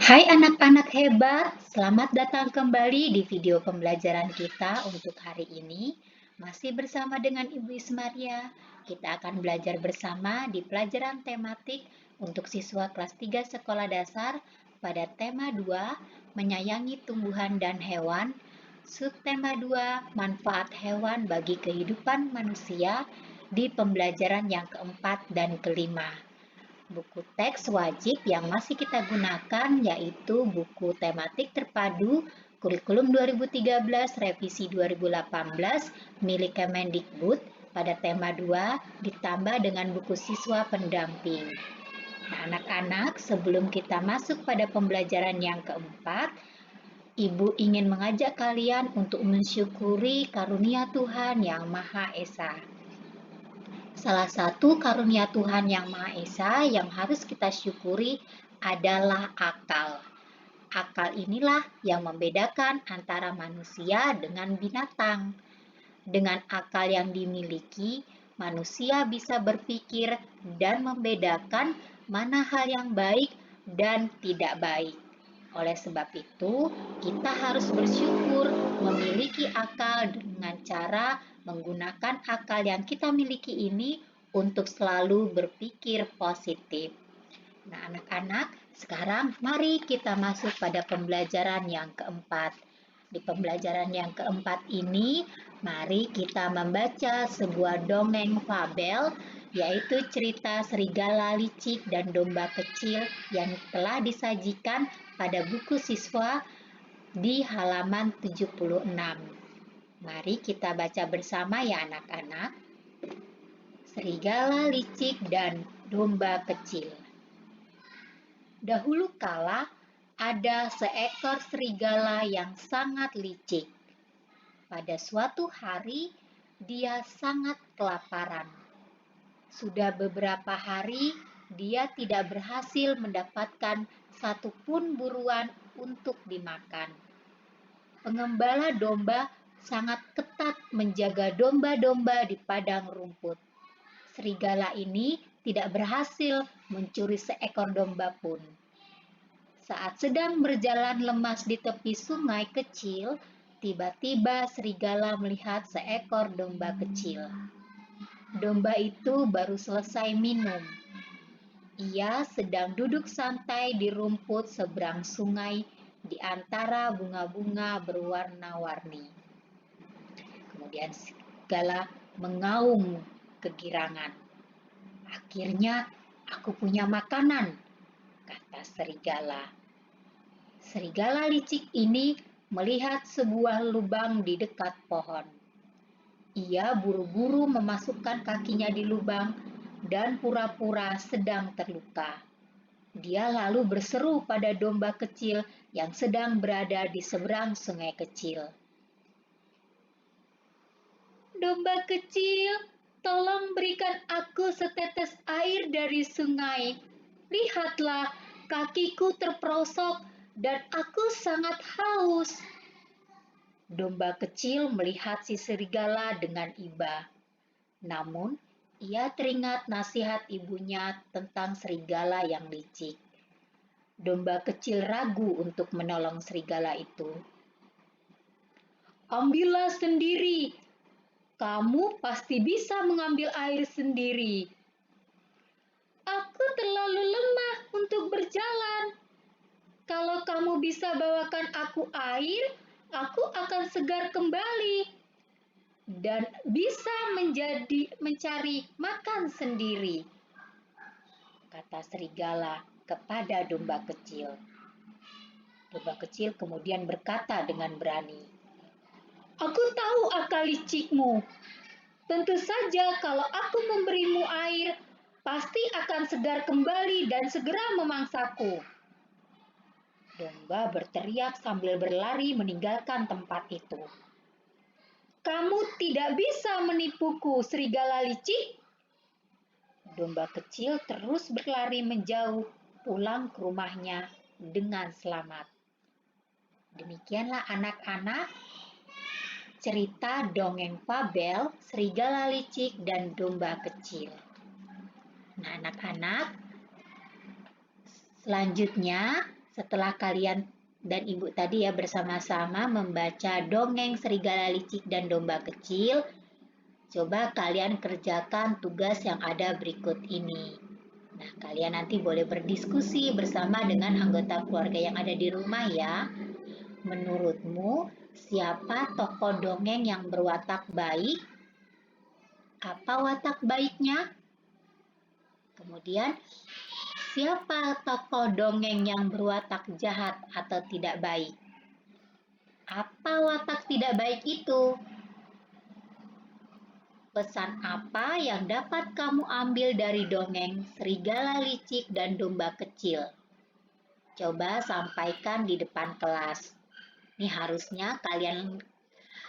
Hai anak-anak hebat, selamat datang kembali di video pembelajaran kita untuk hari ini. Masih bersama dengan Ibu Ismaria, kita akan belajar bersama di pelajaran tematik untuk siswa kelas 3 sekolah dasar pada tema 2, menyayangi tumbuhan dan hewan, subtema 2, manfaat hewan bagi kehidupan manusia di pembelajaran yang keempat dan kelima. Buku teks wajib yang masih kita gunakan yaitu buku tematik terpadu Kurikulum 2013 Revisi 2018 milik Kemendikbud pada tema 2 ditambah dengan buku siswa pendamping. Nah, anak-anak, sebelum kita masuk pada pembelajaran yang keempat, Ibu ingin mengajak kalian untuk mensyukuri karunia Tuhan yang Maha Esa. Salah satu karunia Tuhan yang Maha Esa yang harus kita syukuri adalah akal. Akal inilah yang membedakan antara manusia dengan binatang. Dengan akal yang dimiliki, manusia bisa berpikir dan membedakan mana hal yang baik dan tidak baik. Oleh sebab itu, kita harus bersyukur memiliki akal dengan cara menggunakan akal yang kita miliki ini untuk selalu berpikir positif. Nah, anak-anak, sekarang mari kita masuk pada pembelajaran yang keempat. Di pembelajaran yang keempat ini, mari kita membaca sebuah dongeng fabel, yaitu cerita serigala licik dan domba kecil yang telah disajikan pada buku siswa di halaman 76. Mari kita baca bersama ya anak-anak. Serigala licik dan domba kecil. Dahulu kala ada seekor serigala yang sangat licik. Pada suatu hari, dia sangat kelaparan. Sudah beberapa hari, dia tidak berhasil mendapatkan satupun buruan untuk dimakan. Pengembala domba sangat ketat menjaga domba-domba di padang rumput. Serigala ini tidak berhasil mencuri seekor domba pun. Saat sedang berjalan lemas di tepi sungai kecil, tiba-tiba serigala melihat seekor domba kecil. Domba itu baru selesai minum. Ia sedang duduk santai di rumput seberang sungai di antara bunga-bunga berwarna-warni. Kemudian serigala mengaum kegirangan. Akhirnya aku punya makanan, kata serigala. Serigala licik ini melihat sebuah lubang di dekat pohon. Ia buru-buru memasukkan kakinya di lubang dan pura-pura sedang terluka. Dia lalu berseru pada domba kecil yang sedang berada di seberang sungai kecil. Domba kecil, tolong berikan aku setetes air dari sungai. Lihatlah, kakiku terperosok dan aku sangat haus. Domba kecil melihat si serigala dengan iba. Namun, ia teringat nasihat ibunya tentang serigala yang licik. Domba kecil ragu untuk menolong serigala itu. Ambillah sendiri. Kamu pasti bisa mengambil air sendiri. Aku terlalu lemah untuk berjalan. Kalau kamu bisa bawakan aku air, aku akan segar kembali dan bisa mencari makan sendiri, kata serigala kepada domba kecil. Domba kecil kemudian berkata dengan berani, aku tahu akal licikmu. Tentu saja kalau aku memberimu air, pasti akan segar kembali dan segera memangsaku. Domba berteriak sambil berlari meninggalkan tempat itu. Kamu tidak bisa menipuku, serigala licik. Domba kecil terus berlari menjauh, pulang ke rumahnya dengan selamat. Demikianlah anak-anak, cerita dongeng fabel Serigala Licik dan Domba Kecil. Nah, anak-anak, selanjutnya Setelah kalian dan ibu tadi ya bersama-sama membaca dongeng Serigala Licik dan Domba Kecil, coba kalian kerjakan tugas yang ada berikut ini. Nah, kalian nanti boleh berdiskusi bersama dengan anggota keluarga yang ada di rumah ya. Menurutmu, siapa tokoh dongeng yang berwatak baik? Apa watak baiknya? Kemudian, siapa tokoh dongeng yang berwatak jahat atau tidak baik? Apa watak tidak baik itu? Pesan apa yang dapat kamu ambil dari dongeng Serigala Licik dan Domba Kecil? Coba sampaikan di depan kelas. Ini harusnya kalian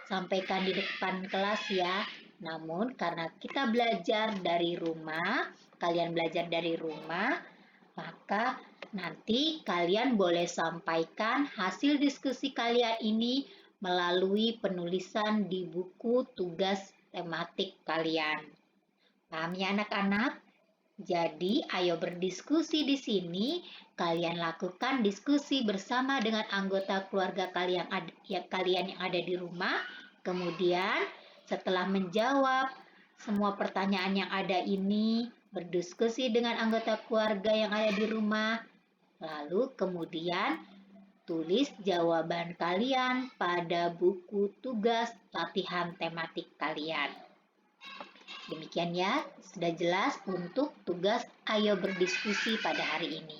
sampaikan di depan kelas ya. Namun karena kita belajar dari rumah, kalian belajar dari rumah, maka nanti kalian boleh sampaikan hasil diskusi kalian ini melalui penulisan di buku tugas tematik kalian. Paham ya anak-anak? Jadi, ayo berdiskusi di sini. Kalian lakukan diskusi bersama dengan anggota keluarga kalian yang ada di rumah. Kemudian, setelah menjawab semua pertanyaan yang ada ini, berdiskusi dengan anggota keluarga yang ada di rumah. Lalu kemudian tulis jawaban kalian pada buku tugas latihan tematik kalian. Demikian ya, sudah jelas untuk tugas ayo berdiskusi pada hari ini.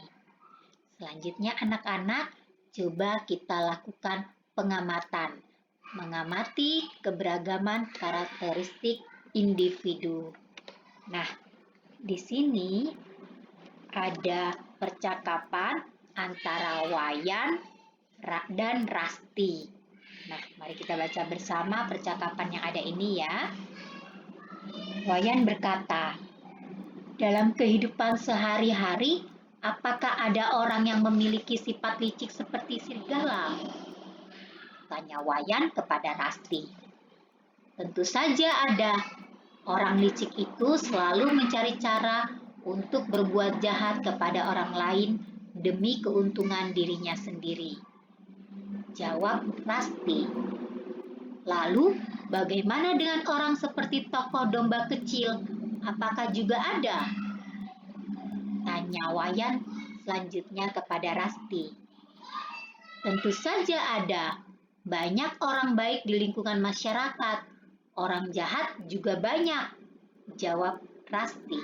Selanjutnya anak-anak, coba kita lakukan pengamatan. Mengamati keberagaman karakteristik individu. Nah, di sini ada percakapan antara Wayan dan Rasti. Nah, mari kita baca bersama percakapan yang ada ini ya. Wayan berkata, dalam kehidupan sehari-hari, apakah ada orang yang memiliki sifat licik seperti serigala? Tanya Wayan kepada Rasti. Tentu saja ada. Orang licik itu selalu mencari cara untuk berbuat jahat kepada orang lain demi keuntungan dirinya sendiri. Jawab Rasti. Lalu, bagaimana dengan orang seperti tokoh domba kecil? Apakah juga ada? Tanya Wayan selanjutnya kepada Rasti. Tentu saja ada. Banyak orang baik di lingkungan masyarakat. Orang jahat juga banyak. Jawab Rasti.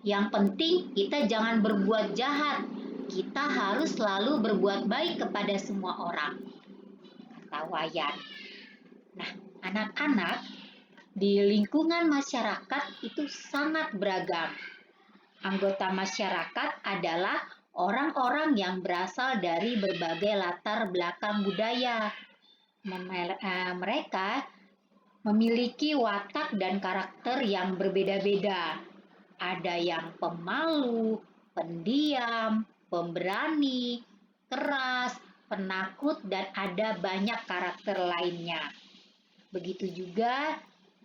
Yang penting kita jangan berbuat jahat. Kita harus selalu berbuat baik kepada semua orang. Kata Wayan. Nah, anak-anak, di lingkungan masyarakat itu sangat beragam. Anggota masyarakat adalah orang-orang yang berasal dari berbagai latar belakang budaya. Mereka memiliki watak dan karakter yang berbeda-beda. Ada yang pemalu, pendiam, pemberani, keras, penakut, dan ada banyak karakter lainnya. Begitu juga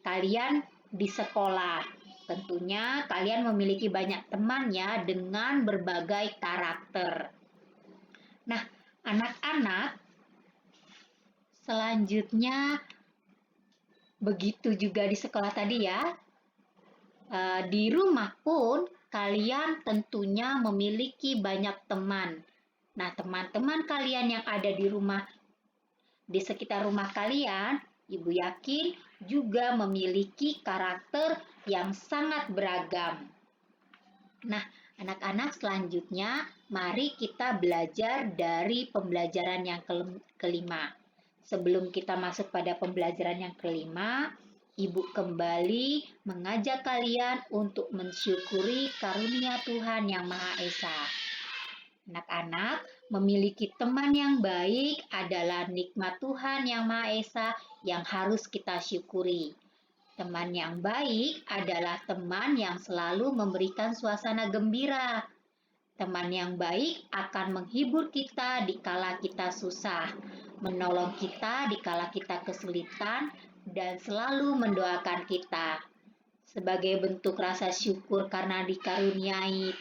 kalian di sekolah. Tentunya kalian memiliki banyak teman ya dengan berbagai karakter. Nah, anak-anak, selanjutnya begitu juga di sekolah tadi ya. Di rumah pun kalian tentunya memiliki banyak teman. Nah, teman-teman kalian yang ada di rumah, di sekitar rumah kalian, Ibu yakin juga memiliki karakter yang sangat beragam. Nah, anak-anak selanjutnya mari kita belajar dari pembelajaran yang kelima. Sebelum kita masuk pada pembelajaran yang kelima, Ibu kembali mengajak kalian untuk mensyukuri karunia Tuhan Yang Maha Esa. Anak-anak, memiliki teman yang baik adalah nikmat Tuhan Yang Maha Esa yang harus kita syukuri. Teman yang baik adalah teman yang selalu memberikan suasana gembira. Teman yang baik akan menghibur kita dikala kita susah, menolong kita dikala kita kesulitan, dan selalu mendoakan kita. Sebagai bentuk rasa syukur karena dikaruniai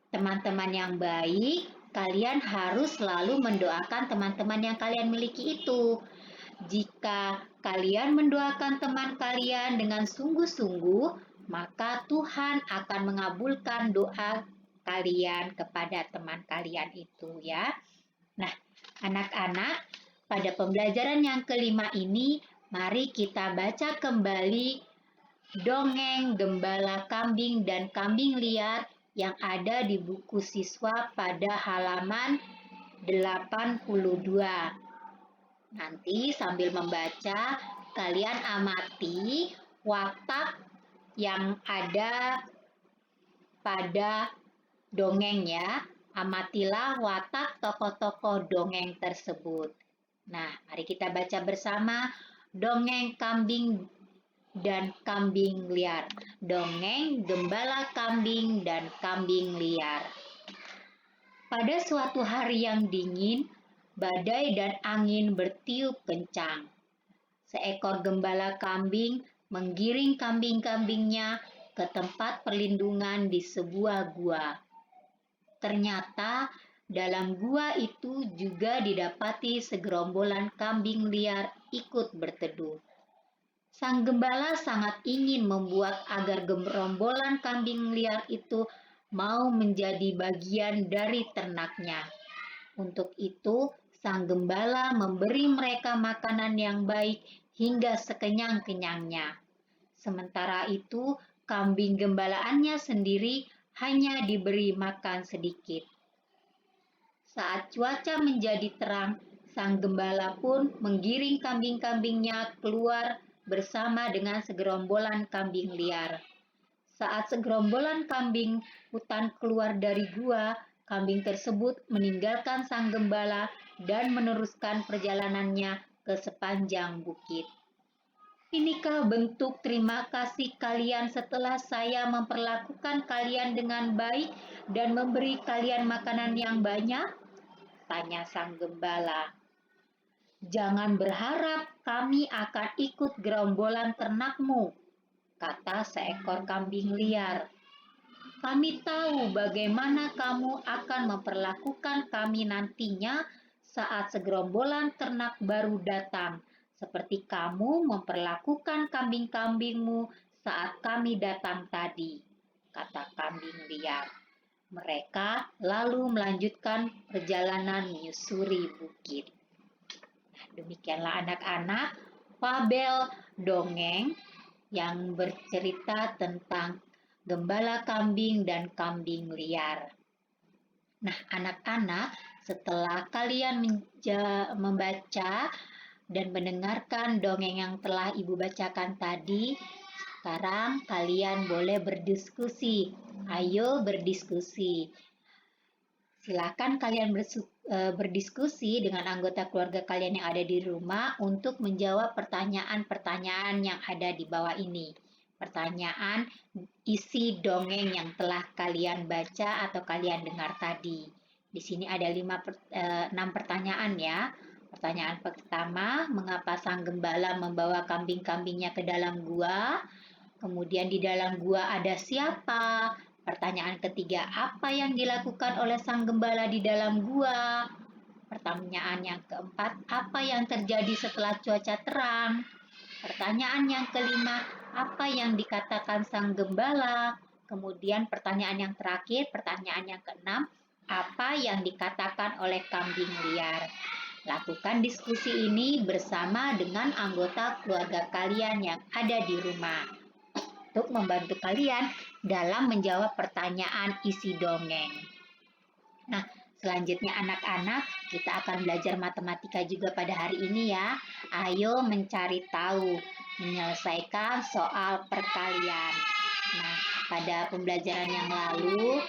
teman-teman yang baik, kalian harus selalu mendoakan teman-teman yang kalian miliki itu. Jika kalian mendoakan teman kalian dengan sungguh-sungguh, maka Tuhan akan mengabulkan doa kalian kepada teman kalian itu ya. Nah, anak-anak, pada pembelajaran yang kelima ini, mari kita baca kembali dongeng Gembala Kambing dan Kambing Liar yang ada di buku siswa pada halaman 82. Nanti sambil membaca, kalian amati watak yang ada pada dongeng ya. Amatilah watak tokoh-tokoh dongeng tersebut. Nah, mari kita baca bersama dongeng kambing dan kambing liar. Dongeng Gembala Kambing dan Kambing Liar. Pada suatu hari yang dingin, badai dan angin bertiup kencang. Seekor gembala kambing menggiring kambing-kambingnya ke tempat perlindungan di sebuah gua. Ternyata dalam gua itu juga didapati segerombolan kambing liar ikut berteduh. Sang gembala sangat ingin membuat agar gerombolan kambing liar itu mau menjadi bagian dari ternaknya. Untuk itu, sang gembala memberi mereka makanan yang baik hingga sekenyang-kenyangnya. Sementara itu, kambing gembalaannya sendiri hanya diberi makan sedikit. Saat cuaca menjadi terang, sang gembala pun menggiring kambing-kambingnya keluar bersama dengan segerombolan kambing liar. Saat segerombolan kambing hutan keluar dari gua, kambing tersebut meninggalkan sang gembala dan meneruskan perjalanannya ke sepanjang bukit. Inikah bentuk terima kasih kalian setelah saya memperlakukan kalian dengan baik dan memberi kalian makanan yang banyak? Tanya sang gembala. Jangan berharap kami akan ikut gerombolan ternakmu, kata seekor kambing liar. Kami tahu bagaimana kamu akan memperlakukan kami nantinya saat segerombolan ternak baru datang, seperti kamu memperlakukan kambing-kambingmu saat kami datang tadi, kata kambing liar. Mereka lalu melanjutkan perjalanan menyusuri bukit. Demikianlah anak-anak, fabel dongeng yang bercerita tentang gembala kambing dan kambing liar. Nah, anak-anak, setelah kalian membaca dan mendengarkan dongeng yang telah Ibu bacakan tadi, sekarang kalian boleh berdiskusi. Ayo berdiskusi. Silakan kalian berdiskusi dengan anggota keluarga kalian yang ada di rumah untuk menjawab pertanyaan-pertanyaan yang ada di bawah ini. Pertanyaan isi dongeng yang telah kalian baca atau kalian dengar tadi. Di sini ada 6 pertanyaan ya. Pertanyaan pertama, mengapa sang gembala membawa kambing-kambingnya ke dalam gua? Kemudian di dalam gua ada siapa? Pertanyaan ketiga, apa yang dilakukan oleh sang gembala di dalam gua? Pertanyaan yang keempat, apa yang terjadi setelah cuaca terang? Pertanyaan yang kelima, apa yang dikatakan sang gembala? Kemudian pertanyaan yang terakhir, pertanyaan yang keenam, apa yang dikatakan oleh kambing liar? Lakukan diskusi ini bersama dengan anggota keluarga kalian yang ada di rumah untuk membantu kalian dalam menjawab pertanyaan isi dongeng. Nah, selanjutnya anak-anak, kita akan belajar matematika juga pada hari ini ya. Ayo mencari tahu, menyelesaikan soal perkalian. Nah, pada pembelajaran yang lalu,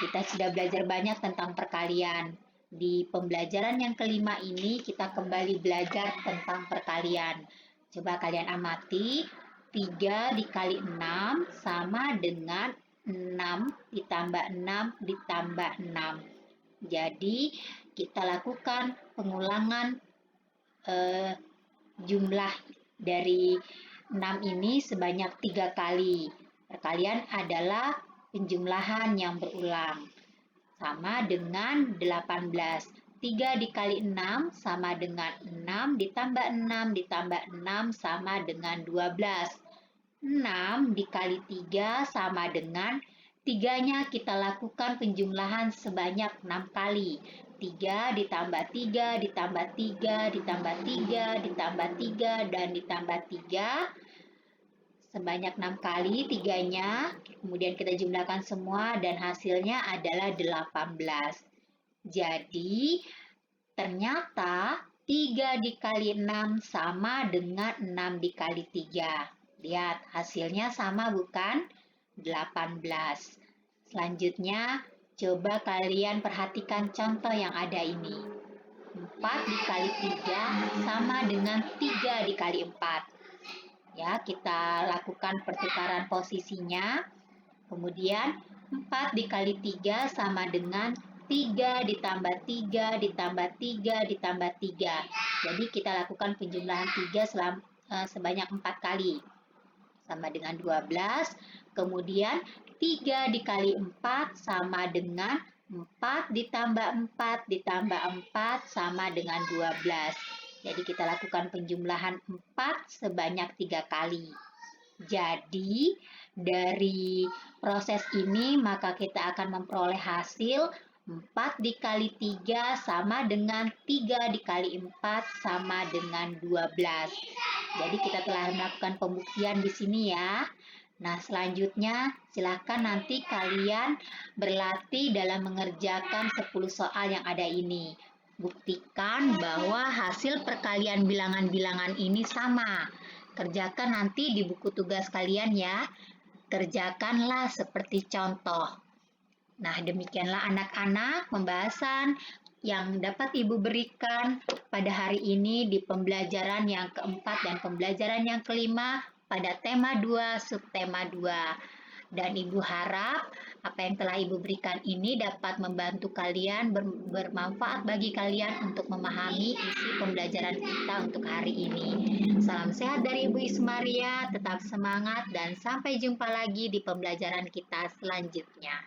kita sudah belajar banyak tentang perkalian. Di pembelajaran yang kelima ini, kita kembali belajar tentang perkalian. Coba kalian amati, 3 dikali 6 sama dengan 6 ditambah 6 ditambah 6. Jadi, kita lakukan pengulangan jumlah dari 6 ini sebanyak 3 kali. Perkalian adalah penjumlahan yang berulang. sama dengan 18. 3 dikali 6 sama dengan 6 ditambah 6 ditambah 6 sama dengan 12. 6 dikali 3 sama dengan 3-nya kita lakukan penjumlahan sebanyak 6 kali. 3 ditambah 3 ditambah 3 ditambah 3 ditambah 3 dan ditambah 3 sebanyak 6 kali 3-nya. Kemudian kita jumlahkan semua dan hasilnya adalah 18. Jadi, ternyata 3 dikali 6 sama dengan 6 dikali 3. Lihat, hasilnya sama bukan? 18. Selanjutnya, coba kalian perhatikan contoh yang ada ini. 4 dikali 3 sama dengan 3 dikali 4. Ya, kita lakukan pertukaran posisinya. Kemudian 4 dikali 3 sama dengan 3 ditambah 3 ditambah 3 ditambah 3. Jadi kita lakukan penjumlahan 3 sebanyak 4 kali. Sama dengan 12. Kemudian 3 dikali 4 sama dengan 4 ditambah 4 ditambah 4 sama dengan 12. Jadi kita lakukan penjumlahan 4 sebanyak 3 kali. Jadi dari proses ini maka kita akan memperoleh hasil 4 dikali 3 sama dengan 3 dikali 4 sama dengan 12. Jadi kita telah melakukan pembuktian di sini ya. Nah, selanjutnya silakan nanti kalian berlatih dalam mengerjakan 10 soal yang ada ini. Buktikan bahwa hasil perkalian bilangan-bilangan ini sama. Kerjakan nanti di buku tugas kalian ya. Kerjakanlah seperti contoh. Nah, demikianlah anak-anak pembahasan yang dapat Ibu berikan pada hari ini di pembelajaran yang keempat dan pembelajaran yang kelima pada tema 2, subtema 2. Dan Ibu harap apa yang telah Ibu berikan ini dapat membantu kalian, bermanfaat bagi kalian untuk memahami isi pembelajaran kita untuk hari ini. Salam sehat dari Ibu Ismaria, tetap semangat dan sampai jumpa lagi di pembelajaran kita selanjutnya.